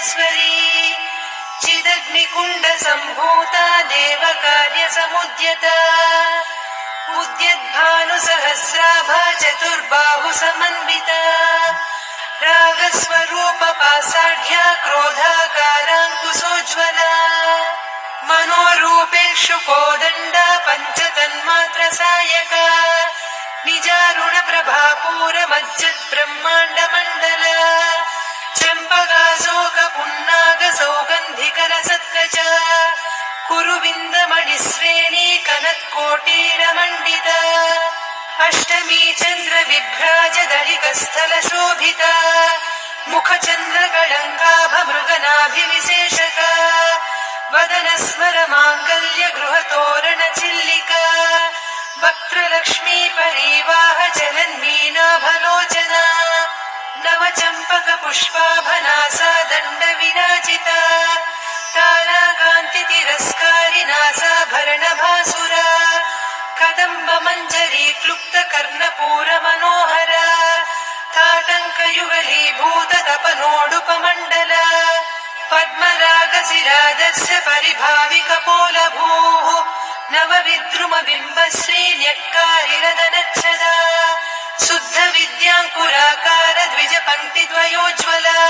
कामेश्वरी चिदग्निकुण्डसम्भूता देवकार्यसमुद्यता उद्यद्भानुसहस्राभा चतुर्बाहुसमन्विता रागस्वरूपपासाढ्या क्रोधाकाराङ्कुशोज्ज्वला मनोरूपेषु कोदण्डा पञ्चतन्मात्रसायका निजारुणप्रभापूरमज्जद्ब्रह्माण्डमण्डला चम्पकाशोकपुन्नागसौगन्धिकरसत्कचा कुरुविन्दमणिश्रेणी कनत्कोटीरमण्डिता अष्टमी चन्द्रविभ्राजदलिकस्थलशोभिता मुखचन्द्रकळङ्काभमृगनाभिविशेषका वदनस्मरमाङ्गल्यगृहतोरणचिल्लिका वक्त्रलक्ष्मी परिवाह जलन्मीनाभलोचना नवचम्पकपुष्पाभनासा दण्डविराजिता ताराकान्तितिरस्कारिनासाभरणभासुरा कदम्बमञ्जरी क्लुप्तकर्णपूरमनोहरा ताटङ्कयुगलीभूततपनोडुपमण्डला पद्मरागशिरादस्य परिभाविकपोलभूः नवविद्रुमबिम्बश्रीन्यक्कारिरदनच्छदा शुद्धविद्याङ्कुराकार द्विजपङ्क्तिद्वयोज्ज्वला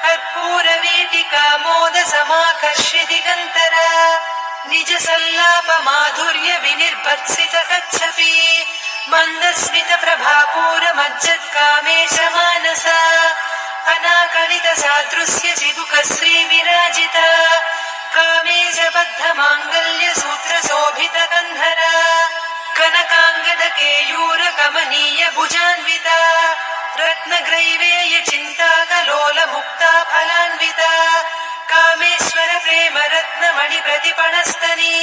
कर्पूरवीटिकामोदसमाकर्ष्य दिगन्तरा निजसल्लापमाधुर्यविनिर्भत्सितकच्छपि मन्दस्मितप्रभापूरमज्जत्कामेशमानसा अनाकलितसादृश्यचिदुकश्रीविराजिता कामेशबद्धमाङ्गल्यसूत्रशोभितकन्धरा कनकाङ्गदकेयूरकमनीयभुजान्विता रत्नग्रैवेयचिन्ताकलोलमुक्ता फलान्विता कामेश्वर प्रेमरत्नमणिप्रतिपणस्तनी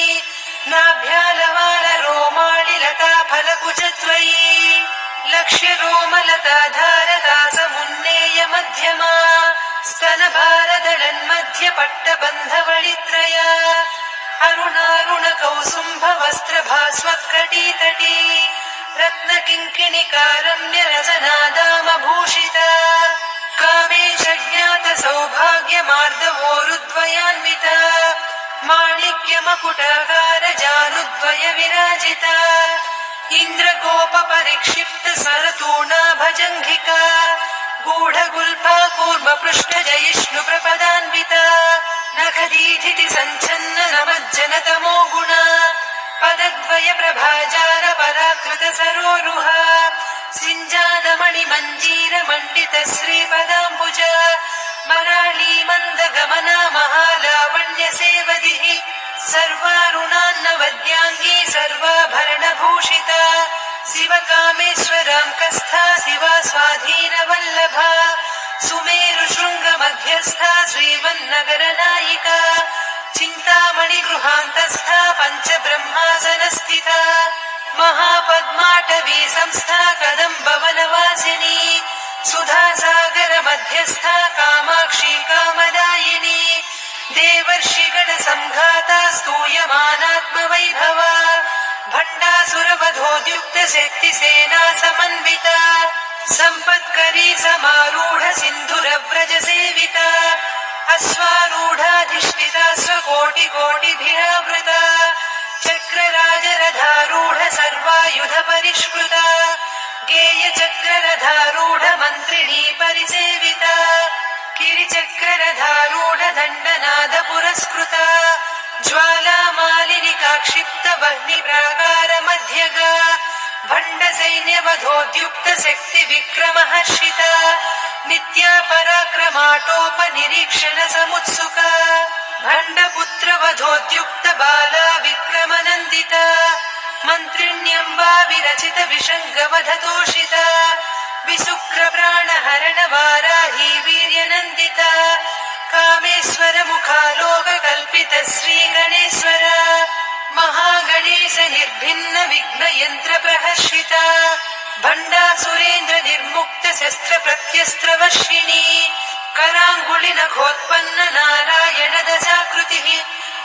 नाभ्यालवालरोमाणिलता फलकुचत्वयी लक्ष्यरोमलताधारता समुन्नेय मध्यमा स्तनभारदळन्मध्यपट्टबन्धवळित्रया अरुणारुणकौसुम्भवस्त्रभास्वत्कटीतटी रत्नकिङ्किणिकारम्यरसनादामभूषिता कामेशज्ञातसौभाग्यमार्दवोरुद्वयान्विता माणिक्यमकुटाकारजानुद्वयविराजिता इन्द्रगोपपरिक्षिप्तसरतूणाभजङ्घिका गूढगुल्फा कूर्मपृष्ठजयिष्णुप्रपदान्विता नखदीधितिसञ्छन्ननमज्जनतमो गुणा पदद्वयप्रभाजालपराकृतसरोरुहा सिञ्जानमणिमञ्जीरमण्डितश्रीपदाम्बुजा मराळीमन्दगमना महालावण्यसेवदिः सर्वारुणान्नवद्याङ्गी सर्वाभरणभूषिता शिवकामेश्वराङ्कस्था शिवा स्वाधीनवल्लभा सुमेरुशृङ्गमध्यस्था श्रीमन्नगरनायिका चिन्तामणिगृहान्तस्था पञ्चब्रह्मासनस्थिता महापद्माटवी संस्था कदम्बवनवासिनी सुधासागरमध्यस्था कामाक्षी कामदायिनी देवर्षिगणसङ्घाता स्तूयमानात्मवैभवा भण्डासुरवधोद्युक्तशक्तिसेना समन्विता सम्पत्करी समारूढ सिन्धुरव्रजसेविता अश्वारूढाधिष्ठिता स्वकोटिकोटिभिरावृता चक्रराजरथारूढ सर्वायुधपरिष्कृता गेयचक्ररथारूढ मन्त्रिणी परिसेविता गिरिचक्ररथारूढ दण्डनाद पुरस्कृता ज्वालामालिनिकाक्षिप्तवह्निप्राकारमध्यगा भण्डसैन्यवधोद्युक्तशक्तिविक्रमहर्षिता नित्या पराक्रमाटोपनिरीक्षणसमुत्सुका भण्डपुत्रवधोद्युक्तबाला विक्रमनन्दिता मन्त्रिण्यम्बा विरचितविषङ्गवधतोषिता विशुक्रप्राणहरणवाराही वीर्यनन्दिता कामेश्वरमुखालोककल्पित श्रीगणेश्वर महागणेश निर्भिन्नविघ्नयन्त्रप्रहर्षिता भण्डासुरेन्द्रनिर्मुक्तशस्त्रप्रत्यस्त्रवर्षिणी कराङ्गुलिनखोत्पन्न नारायणदशाकृतिः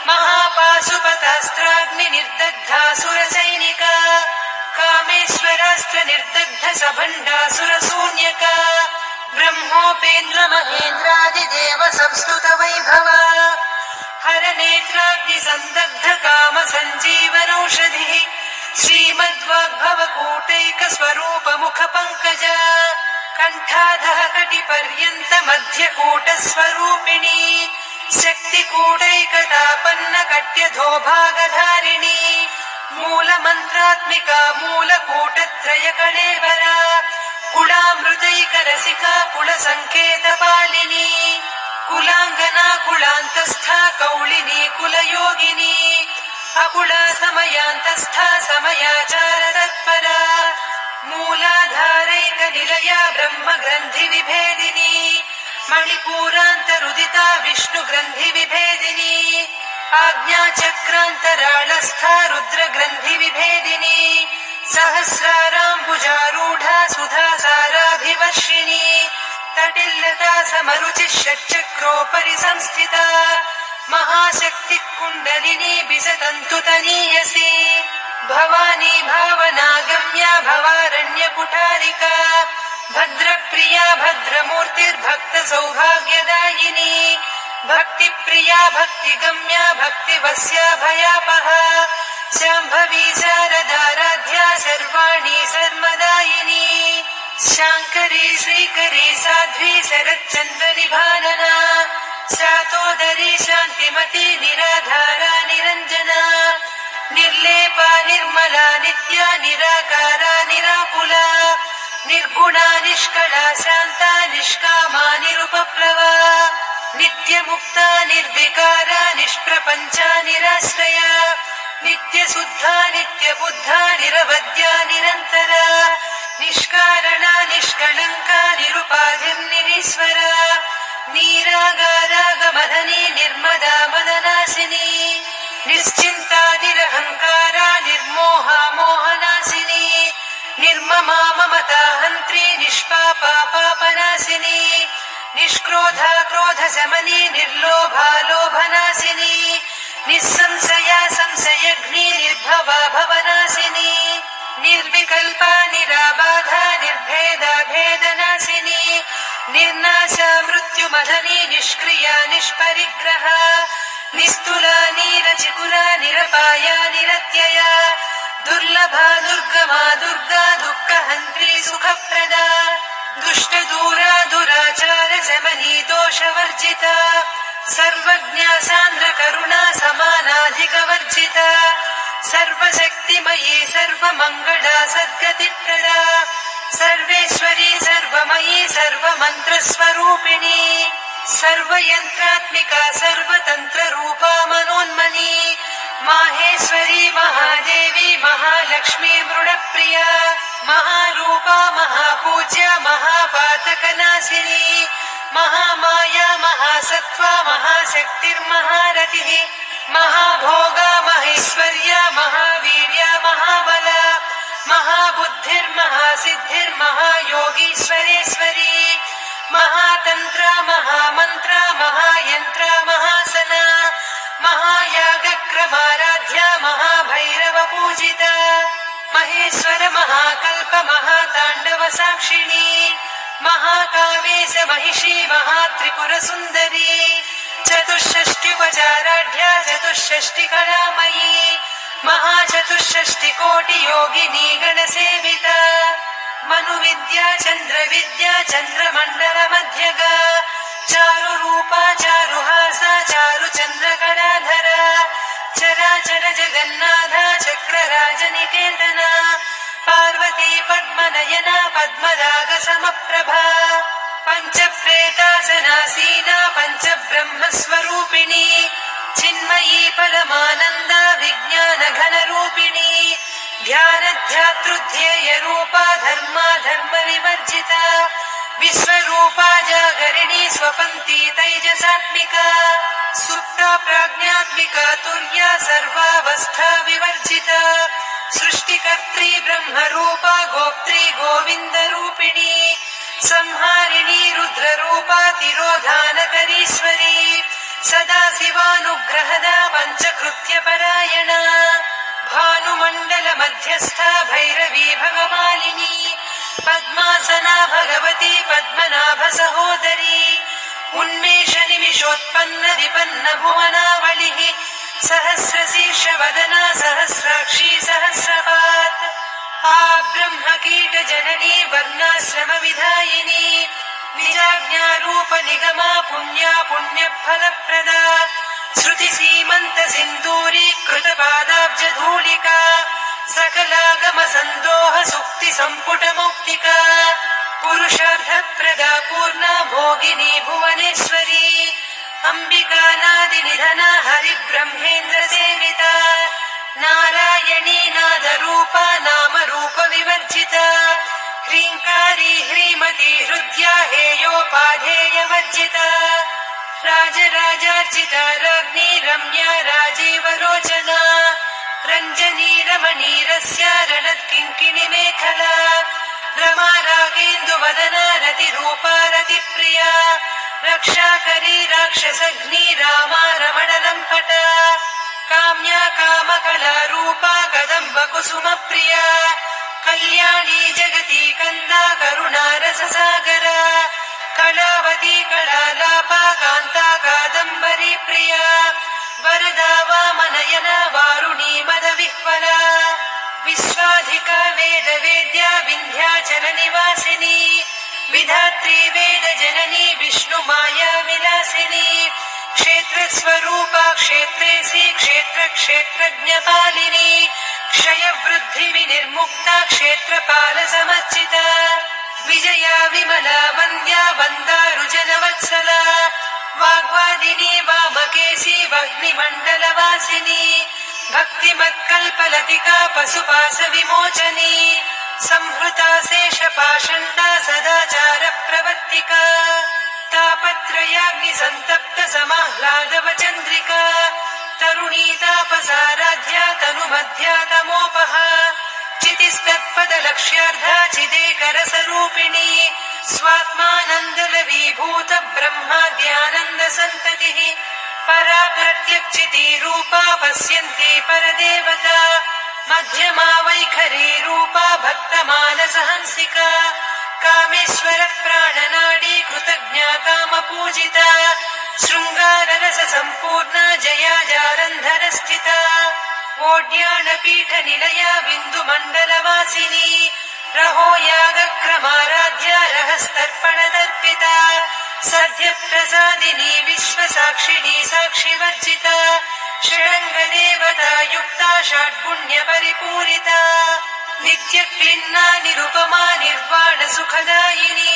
महापाशुपतास्त्राग्निनिर्दग्धासुरसैनिका कामेश्वरास्त्रनिर्दग्धसभण्डासुरशून्यका ब्रह्मोपेन्द्रमहेन्द्रादिदेव संस्तुता ಸಂದಗ್ಧ ಕಾಮ ಸಂಜೀವನೌಷಧಿಃ ಶ್ರೀಮದ್ವಾಗ್ಭವಕೂಟೈಕ ಸ್ವರೂಪ ಮುಖ ಪಂಕಜ ಕಂಠಾಧಃ ಕಟಿ ಪರ್ಯಂತ ಮಧ್ಯಕೂಟ ಸ್ವರೂಪಿಣಿ ಶಕ್ತಿಕೂಟೈಕತಾಪನ್ನ ಕಟ್ಯಧೋಭಾಗಧಾರಿಣಿ ಮೂಲ ಮಂತ್ರಾತ್ಮಿಕಾ ಮೂಲಕೂಟತ್ರಯ ಕಳೇಬರ ಕುಳಾಮೃತೈಕ ರಸಿಕಾ ಕುಳ ಸಂಕೇತ ಪಾಲಿನಿ ಕುಲಾಂಗನಾ ಕುಳಾಂತಸ್ಥ ಕೌಳಿನಿ ಕುಲಯೋಗಿನಿ ಅಕುಳ ಸಮಯಾಂತಸ್ಥ ಸಮಯಾಚಾರ ತತ್ಪರ ಮೂಲಾಧಾರೈಕ ನಿಲಯ ಬ್ರಹ್ಮ ಗ್ರಂಥಿ ವಿಭೇದಿನಿ ಮಣಿಪೂರಾಂತರುದಿತ ವಿಷ್ಣು ಗ್ರಂಥಿ ವಿಭೇದಿನಿ ಆಜ್ಞಾಚಕ್ರಾಂತರಾಳಸ್ಥ ರುದ್ರ ಗ್ರಂಥಿ ವಿಭೇದಿನಿ ಸಹಸ್ರಾರಾಂಬುಜಾರೂಢ ಸುಧಾ ಸಾರಾಭಿವರ್ಷಿಣಿ ತಟಿಲ್ಲತಾ ಸಮರುಚಿ ಷಟ್ಚಕ್ರೋಪರಿ ಸಂಸ್ಥಿತ ಮಹಾಶಕ್ತಿ ಕುಂಡಲಿನಿ ಬಿಸತಂತು ತನೀಯಸಿ ಭವಾನಿ ಭಾವನಾಗಮ್ಯ ಭವಾರಣ್ಯ ಕುಟಾರಿಕಾ ಭದ್ರಪ್ರಿಯಾ ಭದ್ರಮೂರ್ತಿರ್ಭಕ್ತ ಸೌಭಾಗ್ಯದಾಯಿನಿ ಭಕ್ತಿ ಪ್ರಿಯಾ ಭಕ್ತಿಗಮ್ಯ ಭಕ್ತಿವಸ್ಯ ಭಯಾಪಹ ಶಾಂಭವಿ ಶಾರದಾರಾಧ್ಯ ಸರ್ವಾಣಿ ಸರ್ವದಾಯಿನಿ ಶಾಂಕರಿ ಶ್ರೀಕರಿ ಸಾಧ್ವಿ ಶರಚ್ಚಂದ್ರ ನಿಭಾನನ ಶಾತೋದರಿ ಶಾಂತಿಮತಿ ನಿರಾಧಾರ ನಿರಂಜನ ನಿರ್ಲೇಪ ನಿರ್ಮಲ ನಿತ್ಯ ನಿರಾಕಾರ ನಿರಾಕುಲ ನಿರ್ಗುಣ ನಿಷ್ಕಳ ಶಾಂತ ನಿಷ್ಕಾಮ ನಿರುಪಪ್ಲವ ನಿತ್ಯ ಮುಕ್ತ ನಿರ್ವಿಕಾರ ನಿಷ್ಪ್ರಪಂಚ ನಿರಾಶ್ರಯ ನಿತ್ಯ ಶುದ್ಧ ನಿತ್ಯ ಬುದ್ಧ ನಿರವದ್ಯ ನಿರಂತರ ನಿಷ್ಕಾರಣ ನಿಷ್ಕಳಂಕ ನಿರುಪಾಧಿರ್ನಿರೀಶ್ವರ ನೀರಾಗಾರಾಗಮಧನಿ ನಿರ್ಮದಾ ಮದನಾಸಿನಿ ನಿಶ್ಚಿಂತ ನಿರಹಂಕಾರ ನಿರ್ಮೋಹ ಮೋಹನಾಸಿನಿ ನಿರ್ಮಮಾ ಮಮತಾ ಹಂತ್ರಿ ನಿಷ್ಪಾಪ ಪಾಪನಾಸಿನಿ ನಿಷ್ಕ್ರೋಧ ಕ್ರೋಧ ಶಮನಿ ನಿರ್ಲೋಭ ಲೋಭನಾಸಿನಿ ನಿಸ್ಸಂಶಯ ಸಂಶಯಗ್ನಿ ನಿರ್ಭವ ಭವನಾಸಿನಿ ನಿರ್ವಿಕಲ್ಪ ನಿರಾಬಾಧ ನಿರ್ಭೇದ ಭೇದನಾಸಿನಿ ನಿರ್ನಾಶ ಮೃತ್ಯು ಮಧನಿ ನಿಷ್ಕ್ರಿಯ ನಿಷ್ಪರಿಗ್ರಹ ನಿಸ್ತುಲ ನೀರಚಿಕುಲ ನಿರಪಾಯ ನಿರತ್ಯಯ ದುರ್ಲಭ ದುರ್ಗಮ ದುರ್ಗಾ ದುಃಖ ಹಂತ್ರಿ ಸುಖಪ್ರದ ದುಷ್ಟ ದೂರ ದುರಾಚಾರ ಶಮನಿ ದೋಷವರ್ಜಿತ ಸರ್ವಜ್ಞ ಸಾಂದ್ರ ಕರುಣ ಸಮಾನಾಧಿಕ ವರ್ಜಿತ ಸರ್ವಶಕ್ತಿಮಯೀ ಸರ್ವಮಂಗಳ ಸದ್ಗತಿಪ್ರದ ಸರ್ವೇಶ್ವರಿ ಸರ್ವಮಯೀ ಸರ್ವಮಂತ್ರ ಸ್ವರೂಪಿಣಿ ಸರ್ವಯಂತ್ರಾತ್ಮಿಕ ಸರ್ವತಂತ್ರ ರೂಪಾ ಮನೋನ್ಮನಿ ಮಾಹೇಶ್ವರಿ ಮಹಾದೇವಿ ಮಹಾಲಕ್ಷ್ಮೀ ಮೃಡಪ್ರಿಯ ಮಹಾರೂಪ ಮಹಾಪೂಜ್ಯ ಮಹಾಪಾತಕನಾಶಿನಿ ಮಹಾಮಾಯಾ ಮಹಾಸತ್ವ ಮಹಾಶಕ್ತಿರ್ಮಹಾರತಿ ಮಹಾಭೋಗ ಮಹೇಶ್ವರ್ಯ ಮಹಾವೀರ್ಯ ಮಹಾಬಲ ಮಹಾಬುದ್ಧಿರ್ಮಹಾಸಿದ್ಧಿರ್ಮಹಾಯೋಗೀಶ್ವರೇಶ್ವರಿ ಮಹಾತಂತ್ರ ಮಹಾಮಂತ್ರ ಮಹಾಯಂತ್ರ ಮಹಾಸನ ಮಹಾಯಾಗಕ್ರಮಾರಾಧ್ಯ ಮಹಾಭೈರವ ಪೂಜಿತ ಮಹೇಶ್ವರ ಮಹಾಕಲ್ಪ ಮಹಾತಾಂಡವ ಸಾಕ್ಷಿಣಿ ಮಹಾಕಾಮೇಶ ಮಹಿಷಿ ಮಹಾತ್ರಿಪುರ ಸುಂದರಿ ಚತುಷ್ಷಷ್ಟ್ಯುಪಚಾರಾಢ್ಯ ಚತುಷ್ಷಷ್ಟಿ ಕಲಾಮಯೀ ಮಹಾಚತುಷ್ಷಷ್ಟಿ ಕೋಟಿ ಯೋಗಿನಿ ಗಣಸೇವಿತ ಮನುವಿದ್ಯಾ ಚಂದ್ರವಿದ್ಯಾ ಚಂದ್ರಮಂಡಲ ಮಧ್ಯಗ ಚಾರು ರೂಪ ಚಾರುಹಾಸ ಚಾರು ಚಂದ್ರಕಲಾಧರ ಚರಾಚರ ಜಗನ್ನಾಥ ಚಕ್ರರಾಜ ನಿಕೇತನ ಪಾರ್ವತಿ ಪದ್ಮನಯನ ಪದ್ಮರಾಗ ಸಮಪ್ರಭಾ ಪಂಚಪ್ರೇತಾಸನಾಸೀನ ಪಂಚಬ್ರಹ್ಮ ಸ್ವರೂಪಿಣಿ ಚಿನ್ಮಯೀ ಪರಮಾನಂದ ವಿಜ್ಞಾನ ಘನ ರೂಪಿಣಿ ಧ್ಯಾನಧ್ಯಾತೃಧ್ಯೇಯ ರೂಪ ಧರ್ಮ ಧರ್ಮ ವಿವರ್ಜಿತ ವಿಶ್ವರೂಪ ಜಾಗರಿಣಿ ಸ್ವಪಂತಿ ತೈಜಸಾತ್ಮಿಕ ಸುಪ್ತ ಪ್ರಾಜ್ಞಾತ್ಮಿಕ ತುರ್ಯ ಸರ್ವಾವಸ್ಥಾ ವಿವರ್ಜಿತ ಸೃಷ್ಟಿಕರ್ತ್ರಿ ಬ್ರಹ್ಮರೂಪ ಗೋಪ್ತ್ರಿ ಗೋವಿಂದ ರೂಪಿಣಿ ಸಂಹಾರಿಣಿ ರುದ್ರರೂಪ ತಿರೋಧಾನಕರೀಶ್ವರಿ ಸದಾ ಶಿವಾನುಗ್ರಹದ ಪಂಚಕೃತ್ಯ ಪರಾಯಣ ಭಾನುಮಂಡಲ ಮಧ್ಯಸ್ಥ ಭೈರವಿ ಭಗಮಾಲಿನಿ ಪದ್ಮಾಸನ ಭಗವತಿ ಪದ್ಮನಾಭ ಸಹೋದರಿ ಉನ್ಮೇಷ ನಿಮಿಷೋತ್ಪನ್ನ ವಿಪನ್ನ ಭುವನಾವಳಿ सहस्रशीर्षवदना सहस्राक्षी सहस्रपात् ब्रह्मकीटजननी वर्णाश्रमविधायिनी निजाज्ञारूपनिगमा पुण्या पुण्यफलप्रदा श्रुतिसीमन्तसिन्दूरीकृतपादाब्जधूलिका सकलागमसन्दोह सुक्तिसम्पुटमौक्तिका पुरुषार्थप्रदा पूर्णा भोगिनी भुवनेश्वरी अम्बिकानादिनिधना हरिब्रह्मेन्द्रसेविता नारायणी नादरूपा नामरूपविवर्जिता ह्रीङ्कारी ह्रीमती हृद्या हेयोपाधेयवर्जिता राजराजार्चिता राज्ञी रम्या राजीवलोचना रञ्जनी रमणीरस्या रणत्किङ्किणिमेखला रमा रागेन्दुवदना रतिरूपा रतिप्रिया रक्षाकरी राक्षसघ्नी रामा रमणलम्पटा काम्या कामकलारूपा कदम्बकुसुमप्रिया कल्याणी जगती कन्दा करुणारससागरा कलावती कलालापा कान्ता कादम्बरी प्रिया वरदा वामनयना वारुणी मदविह्वला विश्वाधिका वेदवेद्या विन्ध्याचलनिवासिनी विधात्री वेदजननी विष्णुमाया विलासिनी क्षेत्रस्वरूपा क्षेत्रेसी क्षेत्रक्षेत्रज्ञपालिनी क्षयवृद्धिविनिर्मुक्ता क्षेत्रपालसमर्चिता विजया विमला वन्द्या वन्दारुजनवत्सला वाग्वादिनी वामकेशी वह्निमण्डलवासिनी भक्तिमत्कल्पलतिका पशुपाशविमोचनी संहृता शेषपाषण्डा सदाचारप्रवर्तिका तापत्रयाग्निसन्तप्तसमाह्लादवचन्द्रिका तरुणी तापसाराध्या तनुमध्या तमोपः चितिस्तत्पदलक्ष्यार्धा चिदेकरसरूपिणी स्वात्मानन्दलवीभूत ब्रह्माद्यानन्दसन्ततिः परा प्रत्यक्षितीरूपा पश्यन्ती परदेवता मध्यमा वैखरी रूपा भक्तमानसहंसिका कामेश्वर प्राणनाडी कृतज्ञा कामपूजिता शृङ्गाररससम्पूर्णा जया जालन्धरस्थिता ओड्याणपीठनिलया बिन्दुमण्डलवासिनी रहो यागक्रमाराध्या रहस्तर्पणदर्पिता सद्यप्रसादिनी विश्वसाक्षिणी साक्षिवर्जिता षडङ्गदेवता युक्ता षड्पुण्यपरिपूरिता नित्यक्लिन्ना निरुपमा निर्वाणसुखदायिनी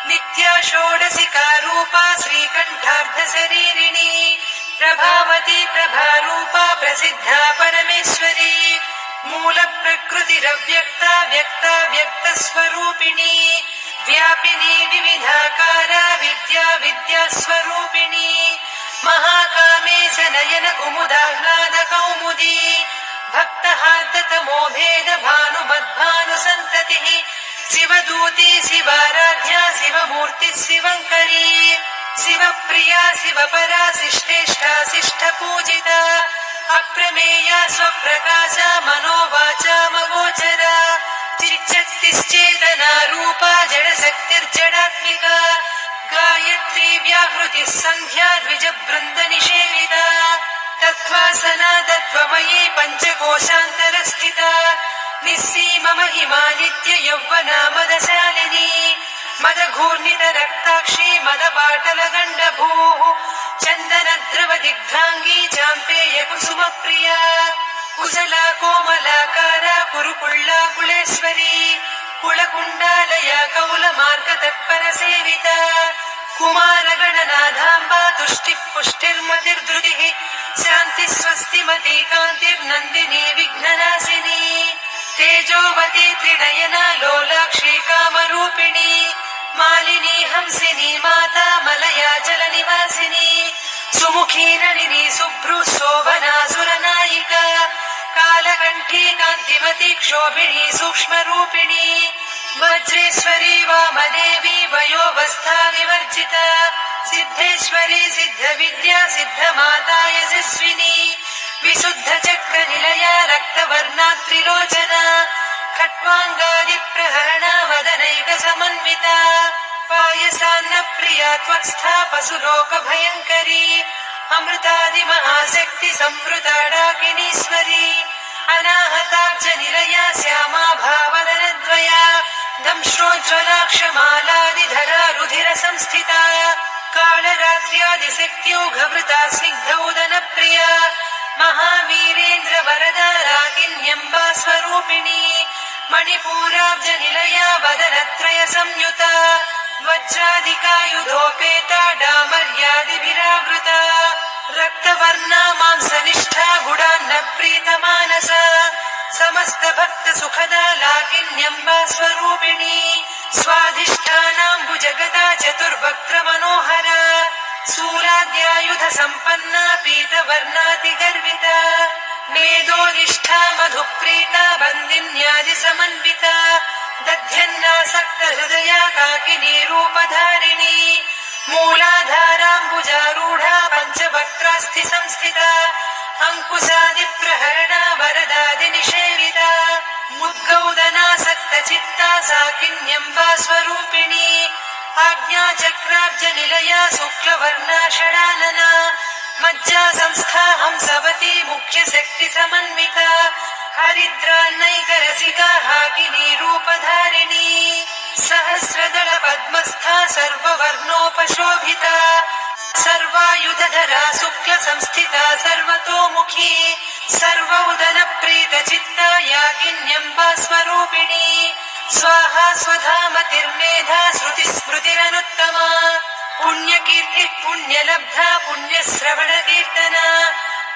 नित्या षोडशिका रूपा श्रीकण्ठार्धशरीरिणी प्रभावती प्रभारूपा प्रसिद्धा परमेश्वरी मूलप्रकृतिरव्यक्ता व्यक्ता व्यक्तस्वरूपिणी व्यापिनी विविधाकारा विद्या विद्यास्वरूपिणी महाकामेश नयन कुमुदाह्लाद कौमुदी भक्तहार्दतमोभेद भानुमद्भानुसन्ततिः शिवदूती शिवाराध्या शिवमूर्तिः शिवङ्करी शिवप्रिया शिवपरा शिष्टेष्टा शिष्टपूजिता अप्रमेया स्वप्रकाशा मनोवाचामगोचरा चिच्चक्तिश्चेतना रूपा जडशक्तिर्जडात्मिका गायत्री व्याहृतिः सन्ध्या द्विजबृन्दनिषेविता तत्त्वासना तत्त्वमयी पञ्चकोशान्तरस्थिता निस्सीममहिमा नित्ययौवना मदशालिनी मदघूर्णितरक्ताक्षी मदपाटलगण्डभूः चन्दनद्रवदिग्धाङ्गी चाम्पेयकुसुमप्रिया कुशला कोमलाकारा कुरुकुळ्ळा कुलेश्वरी कुलकुण्डालया कौलमार्गतत्परसेविता कुमारगणनाथाम्बा तुष्टिः पुष्टिर्मतिर्धृतिः शान्तिस्वस्तिमती कान्तिर्नन्दिनी विघ्ननाशिनी तेजोवती त्रिनयना लोलाक्षी कामरूपिणी मालिनी हंसिनी माता मलया जलनिवासिनी सुमुखी नलिनी शुभ्रुः शोभना सुरनायिका कालकण्ठी कान्तिमती क्षोभिणी सूक्ष्मरूपिणी वज्रेश्वरी वामदेवी वयोवस्था विवर्जिता सिद्धेश्वरी सिद्धविद्या सिद्धमाता यशस्विनी विशुद्धचक्रनिलया रक्तवर्णा खट्वाङ्गादिप्रहरणा वदनैकसमन्विता पायसान्नप्रिया त्वत्स्था पशुलोकभयङ्करी अमृतादि महाशक्ति संवृता डाकिनीश्वरी अनाहताब्ज निलया श्यामा भावदनद्वया दंश्रोज्ज्वलाक्षमालादिधरा रुधिर संस्थिता कालरात्र्यादिशक्त्योघवृता स्निग्धौदनप्रिया महावीरेन्द्र वरदा रागिन्यम्बा स्वरूपिणी मणिपूराब्ज निलया वदनत्रय संयुता वज्रादिकायुधोपेता डामर्यादिभिरावृता रक्तवर्णा मांसनिष्ठा गुडान्न प्रीतमानसा समस्त भक्त सुखदा लाकिन्यम्बा स्वरूपिणी स्वाधिष्ठानाम्बुजगदा चतुर्वक्त्र मनोहरा शूलाद्यायुध सम्पन्ना पीतवर्णातिगर्विता मेधोनिष्ठा मधुप्रीता बन्दिन्यादि समन्विता दध्यन्नासक्त हृदया काकिनी रूपधारिणी मूलाधाराम्बुजारूढा पञ्चवक्त्रास्थि संस्थिता अंकुशादिप्रहरणा वरदादिनिषेविता मुद्गौदनासक्त चित्ता साकिन्यम्बा स्वरूपिणी आज्ञाचक्राब्ज निलया शुक्लवर्णा षडानना मज्जा संस्था हंसवती मुख्यशक्ति समन्विता हरिद्रान्नैकरसिका हाकिनी रूपधारिणी सहस्रदल पद्मस्था सर्ववर्णोपशोभिता सर्वायुधधरा शुक्ल संस्थिता सर्वतोमुखी सर्वौदन प्रीत चित्ता यागिन्यम्बा स्वरूपिणी स्वाहा स्वधामतिर्मेधा श्रुतिस्मृतिरनुत्तमा पुण्यकीर्ति पुण्यलब्धा पुण्यश्रवण कीर्तना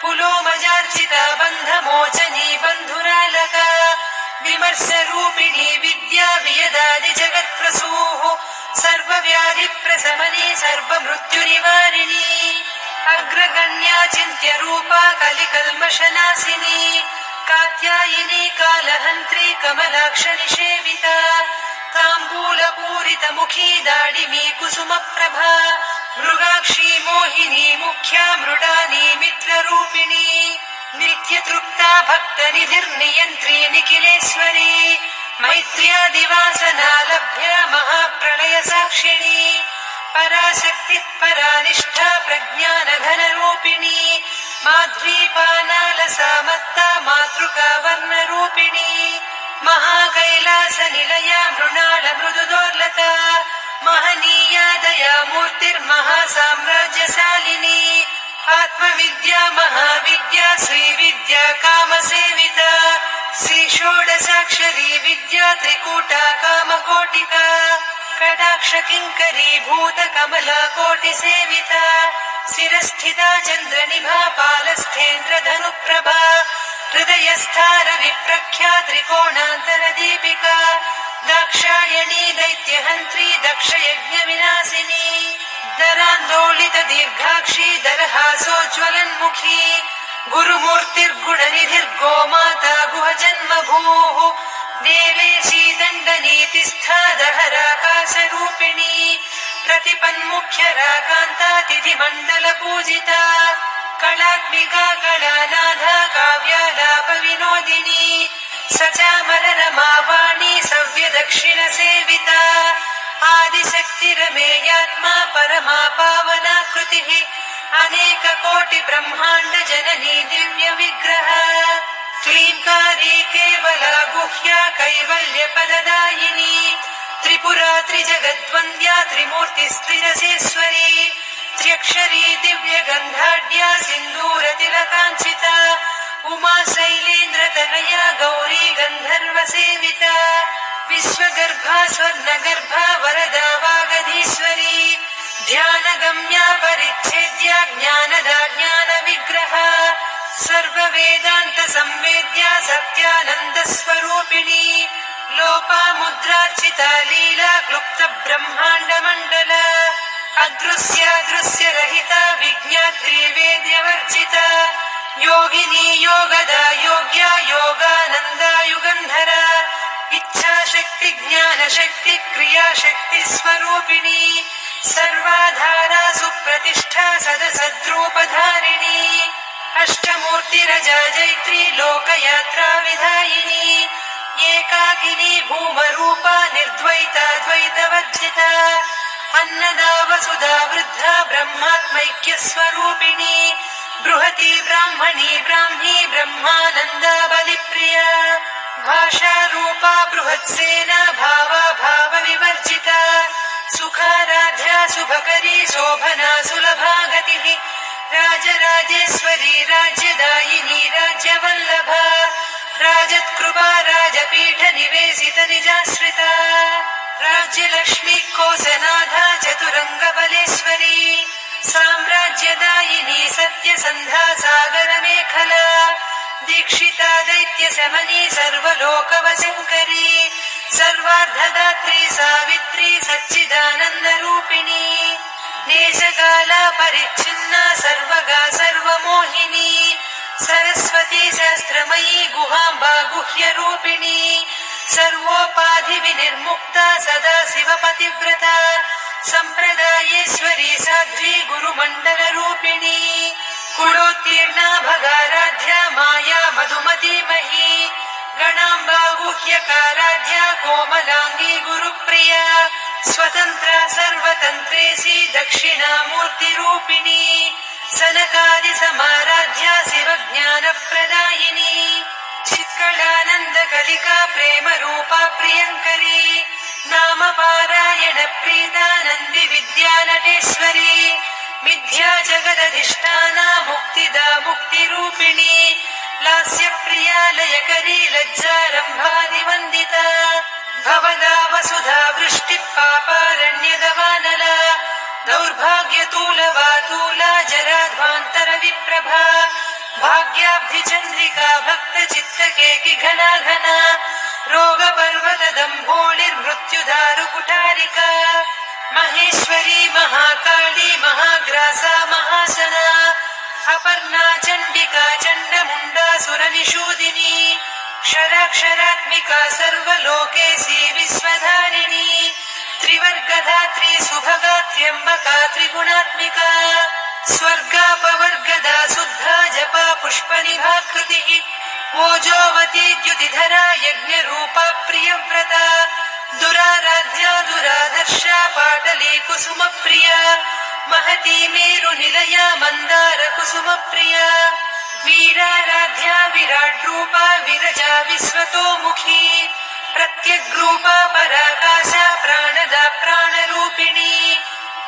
पुलोमजार्चिता बन्धमोचनी बन्धुरालका विमर्शरूपिणी विद्या वियदादि जगत्प्रसूः सर्वव्याधिप्रशमनी सर्वमृत्युनिवारिणी अग्रगण्या चिन्त्यरूपा कलिकल्मषनाशिनी कात्यायिनी कालहन्त्री कमलाक्षनिषेविता ताम्बूलपूरितमुखी दाडिमी कुसुमप्रभा मृगाक्षी मोहिनी मुख्या मृडानी मित्ररूपिणी नित्यतृप्ता भक्तनिधिर्नियन्त्री निखिलेश्वरी मैत्र्यादिवासना लभ्या महाप्रलय साक्षिणी पराशक्तिः परानिष्ठा प्रज्ञानघनरूपिणी माध्वीपानालसामत्ता मातृका वर्णरूपिणी महाकैलासनिलया मृणाल मृदुदोर्लता महनीया दया मूर्तिर्महासाम्राज्यशालिनी आत्मविद्या महाविद्या श्रीविद्या कामसेविता श्रीषोडशाक्षरी विद्या त्रिकूटा कामकोटिका कटाक्ष किङ्करी भूत कमला कोटिसेविता शिरस्थिता चन्द्रनिभा पालस्थेन्द्र धनुप्रभा हृदयस्था रविप्रख्या त्रिकोणान्तरदीपिका दाक्षायणी दैत्यहन्त्री दक्षयज्ञविनाशिनी दरान्दोलित दीर्घाक्षी दरहासोज्ज्वलन्मुखी गुरुमूर्तिर्गुणनिधिर्गोमाता गुहजन्मभूः देवेशी दण्डनीतिस्था दहराकाशरूपिणी प्रतिपन्मुख्यराकान्ता तिथिमण्डलपूजिता कलात्मिका कलानाथा काव्यालापविनोदिनी सचामररमावाणी सव्यदक्षिणसेविता आदिशक्तिरमेयात्मा परमा पावना कृतिः अनेककोटिब्रह्माण्ड जननी दिव्यविग्रह क्लींकारी केवला गुह्या कैवल्यपददायिनी त्रिपुरा त्रिजगद्वन्द्या त्रिमूर्तिस्त्रिरसेश्वरी त्र्यक्षरी दिव्यगन्धाढ्या सिन्दूरतिलकाञ्चिता उमा शैलेन्द्रतनया गौरी गन्धर्वसेविता विश्वगर्भा स्वर्णगर्भा वरदा वागधीश्वरी ध्यानगम्या परिच्छेद्या ज्ञानदा ज्ञानविग्रहा सर्ववेदान्तसंवेद्या सत्यानन्दस्वरूपिणी लोपामुद्रार्चिता लीला क्लुप्तब्रह्माण्डमण्डला अदृश्यादृश्यरहिता विज्ञात्री वेद्यवर्जिता योगिनी योगदा योग्या योगानन्दा युगन्धरा इच्छाशक्ति ज्ञानशक्ति क्रियाशक्ति स्वरूपिणी सर्वाधारा सुप्रतिष्ठा सदसद्रूपधारिणी अष्टमूर्तिरजा जैत्री लोकयात्रा विधायिनी एकाकिनी भूमरूपा निर्द्वैता द्वैतवर्जिता अन्नदा वसुधा वृद्धा ब्रह्मात्मैक्यस्वरूपिणी बृहती ब्राह्मणी ब्राह्मी ब्रह्मानन्दा बलिप्रिया भाषा रूपा बृहत्सेना भावा भाव विवर्जिता सुखाराध्या शुभकरी शोभना सुलभा गतिः राजराजेश्वरी राज्यदायिनी राज्यवल्लभा राजत्कृपा राजपीठ निवेशित निजाश्रिता राज्यलक्ष्मी कोसनाधा चतुरङ्गबलेश्वरी साम्राज्यदायिनी सत्यसन्धा सागरमेखला दीक्षिता दैत्यशमनी सर्वलोकवशङ्करी सर्वार्धदात्री सावित्री सच्चिदानन्दरूपिणी देशकाला परिच्छिन्ना सर्वगा सर्वमोहिनी सरस्वती शास्त्रमयी गुहाम्बा गुह्यरूपिणी सर्वोपाधिविनिर्मुक्ता सदा शिवपतिव्रता सम्प्रदायेश्वरी साध्वी गुरुमण्डलरूपिणी कुलोत्तीर्णा भगाराध्या माया मधुमतीमही गणाम्बा गुह्यकाराध्या कोमलाङ्गी गुरुप्रिया स्वतन्त्रा सर्वतन्त्रेशी दक्षिणामूर्तिरूपिणी सनकादिसमाराध्या शिवज्ञानप्रदायिनी चित्कलानन्दकलिका प्रेमरूपा प्रियङ्करी नामपारायण प्रीतानन्दि विद्यानटेश्वरी मिथ्या जगदधिष्ठाना मुक्तिदा मुक्तिरूपिणी लास्यप्रिया लयकरी लज्जारम्भादिवन्दिता भवदा वसुधा वृष्टिः पापारण्यदवानला दौर्भाग्यतूलवातूला जराध्वान्तरविप्रभा भाग्याब्धिचन्द्रिका भक्तचित्तकेकि घना घना रोगपर्वतदम्भोळिर्मृत्युदारुकुठारिका महेश्वरी महाकाली महाग्रासा महासना अपर्णा चण्डिका चण्डमुण्डा सुरनिषूदिनी क्षराक्षरात्मिका सर्वलोकेशी विश्वधारिणी त्रिवर्गधात्री सुभगा त्र्यम्बका त्रिगुणात्मिका स्वर्गापवर्गदा शुद्धा जपा पुष्पनिभाकृतिः ओजोवती द्युतिधरा यज्ञरूपा प्रियव्रता दुराराध्या दुरादर्शा पाटली कुसुमप्रिया महती मेरुनिलया मन्दार कुसुमप्रिया वीराराध्या विराड्रूपा विरजा विश्वतोमुखी प्रत्यग्रूपा पराकाशा प्राणदा प्राणरूपिणी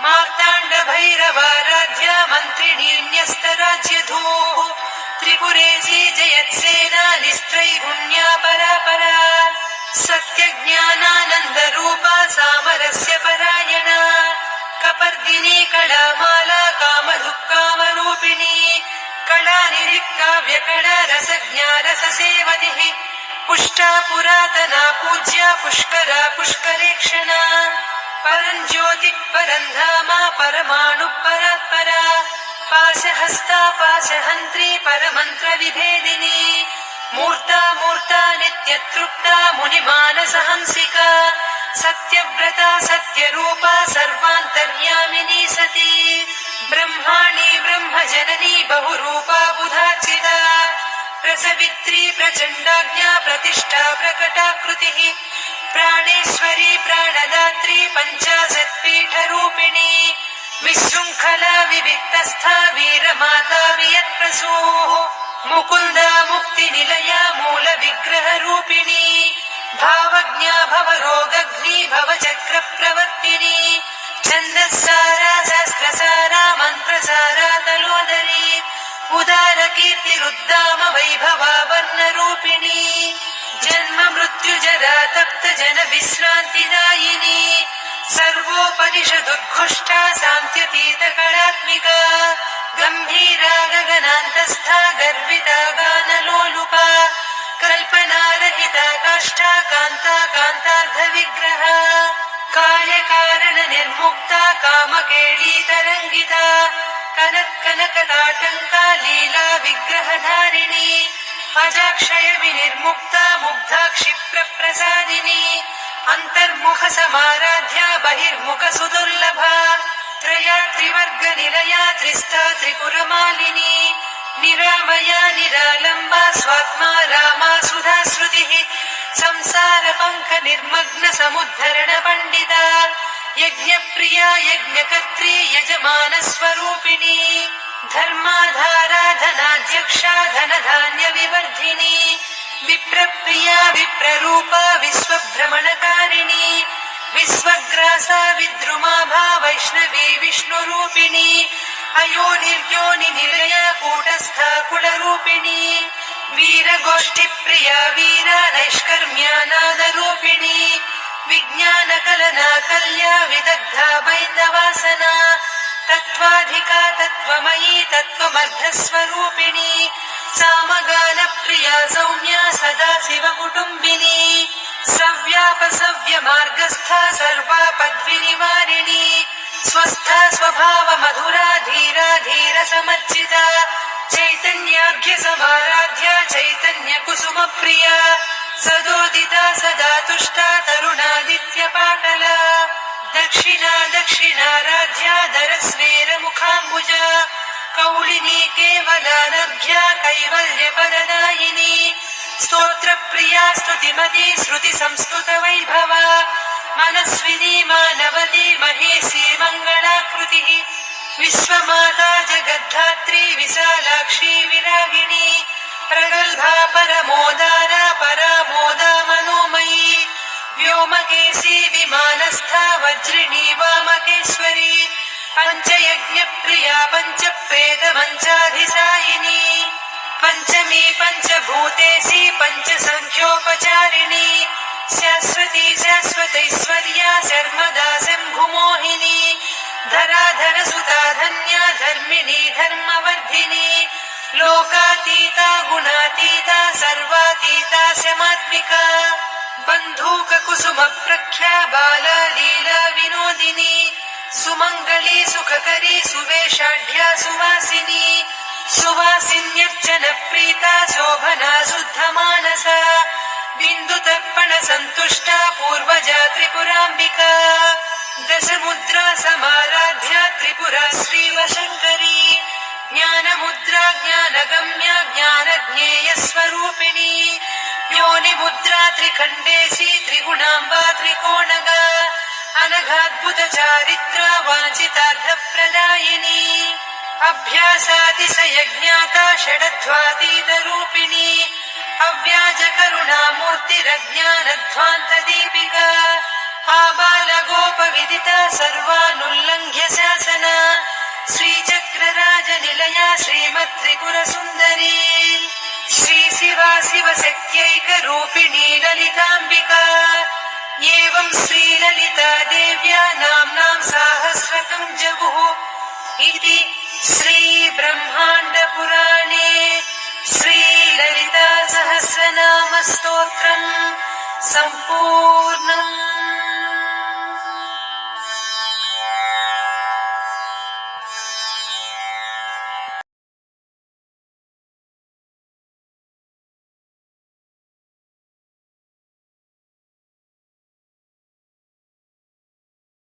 मार्ताण्ड भैरवाराध्या मन्त्रिणी न्यस्तराज्यधूः त्रिपुरेशी जयत्सेना निस्त्रैगुण्या परापरा सत्यज्ञानानन्दरूपा सामरस्य परायणा कपर्दिनी कलामाला कामधुक्कामरूपिणी कलानिधिक्काव्यकला रसज्ञा रससेवतिः पुष्टा पुरातना पूज्या पुष्करा पुष्करेक्षणा परञ्ज्योतिः परन्धामा परमाणुः परात्परा पाशहस्ता पाशहन्त्री परमन्त्रविभेदिनी मूर्ता मूर्ता नित्यतृप्ता मुनिमानसहंसिका सत्यव्रता सत्यरूपा सर्वान्तर्यामिनी सती ब्रह्माणी ब्रह्मजननी बहुरूपा बुधार्चिता प्रसवित्री प्रचण्डाज्ञा प्रतिष्ठा प्रकटाकृतिः प्राणेश्वरी प्राणदात्री पञ्चाशत्पीठरूपिणी विशृङ्खला विविक्तस्था वीरमाता वियत्प्रसूः मुकुन्दा मुक्तिनिलया मूलविग्रहरूपिणी भावज्ञा भवरोगग्नी भवचक्रप्रवर्तिनी छन्दस्सारा शास्त्रसारा मन्त्रसारा तलोदरी उदारकीर्तिरुद्दाम वैभवा वर्णरूपिणी जन्म मृत्युजरा तप्त जन विश्रान्तिदायिनी सर्वोपनिषदुद्घुष्टा सान्त्यतीतकलात्मिका गम्भीरा गगनान्तस्था गर्विता गानलोलुपा कल्पनारहिता काष्ठा कान्ता कान्तार्धविग्रहा कार्यकारणनिर्मुक्ता कामकेळीतरङ्गिता कनत्कनकताटङ्का लीला विग्रहधारिणी अजाक्षय विनिर्मुक्ता मुग्धा क्षिप्रप्रसादिनी अन्तर्मुखसमाराध्या बहिर्मुखसुदुर्लभा त्रया त्रिवर्गनिलया त्रिस्ता त्रिपुरमालिनी निरामया निरालम्बा स्वात्मा रामा सुधाश्रुतिः संसारपङ्कनिर्मग्न समुद्धरण पण्डिता यज्ञप्रिया यज्ञकर्त्री यजमानस्वरूपिणी धर्माधारा धनाध्यक्षा धनधान्यविवर्धिनी विप्रप्रिया विप्ररूपा विश्वभ्रमणकारिणी विश्वग्रासा विद्रुमाभा वैष्णवी विष्णुरूपिणी अयोनिर्योनिनिलया कूटस्था कुलरूपिणी वीरगोष्ठिप्रिया वीरा नैष्कर्म्यानादरूपिणी विज्ञानकलना कल्या विदग्धा वैन्दवासना तत्त्वाधिका तत्त्वमयी तत्त्वमर्धस्वरूपिणी सामगानप्रिया सौम्या सदा शिवकुटुम्बिनी सव्यापसव्यमार्गस्था सर्वापद्विनिवारिणी स्वस्था स्वभावमधुरा धीरा धीरसमर्चिता चैतन्यार्घ्यसमाराध्या चैतन्यकुसुमप्रिया सदोदिता सदा तुष्टा तरुणादित्यपाटला दक्षिणा दक्षिणाराध्या दरस्नेरमुखाम्बुजा कौलिनी केवलानभ्या कैवल्यपददायिनी स्तोत्रप्रिया स्तुतिमती श्रुतिसंस्तुतवैभवा मनस्विनी मानवती महेशी मङ्गलाकृतिः विश्वमाता जगद्धात्री विशालाक्षी विरागिणी प्रगल्भा परमोदारा परामोदा मनोमयी व्योमकेशी विमानस्था वज्रिणी वामकेश्वरी पञ्चयज्ञप्रिया पञ्चप्रेतमञ्चाधिसायिनी पञ्चमी पञ्चभूतेशी पञ्चसङ्ख्योपचारिणी शाश्वती शाश्वतैश्वर्या शर्मदा शम्भुमोहिनी धराधरसुता धन्या धर्मिणी धर्मवर्धिनी लोकातीता गुणातीता सर्वातीता शमात्मिका बन्धूककुसुमप्रख्या बाला लीला विनोदिनी सुमङ्गली सुखकरी सुवेशाढ्या सुवासिनी सुवासिन्यर्चनप्रीता शोभना शुद्धमानसा बिन्दुतर्पणसन्तुष्टा पूर्वजा त्रिपुराम्बिका दशमुद्रा समाराध्या त्रिपुरा श्रीवशङ्करी ज्ञानमुद्रा ज्ञानगम्या ज्ञानज्ञेयस्वरूपिणी योनिमुद्रा त्रिखण्डेशी त्रिगुणाम्बा त्रिकोणगा अनघाद्भुतचारित्रा वाञ्छितार्थप्रदायिनी अभ्यासातिशयज्ञाता षडध्वातीतरूपिणी अव्याजकरुणामूर्तिरज्ञानध्वान्तदीपिका आबालगोपविदिता सर्वानुल्लङ्घ्य शासना श्रीचक्रराजनिलया श्रीमत्त्रिपुरसुन्दरी श्रीशिवा शिवशक्त्यैकरूपिणी ललिताम्बिका एवं श्रीललिता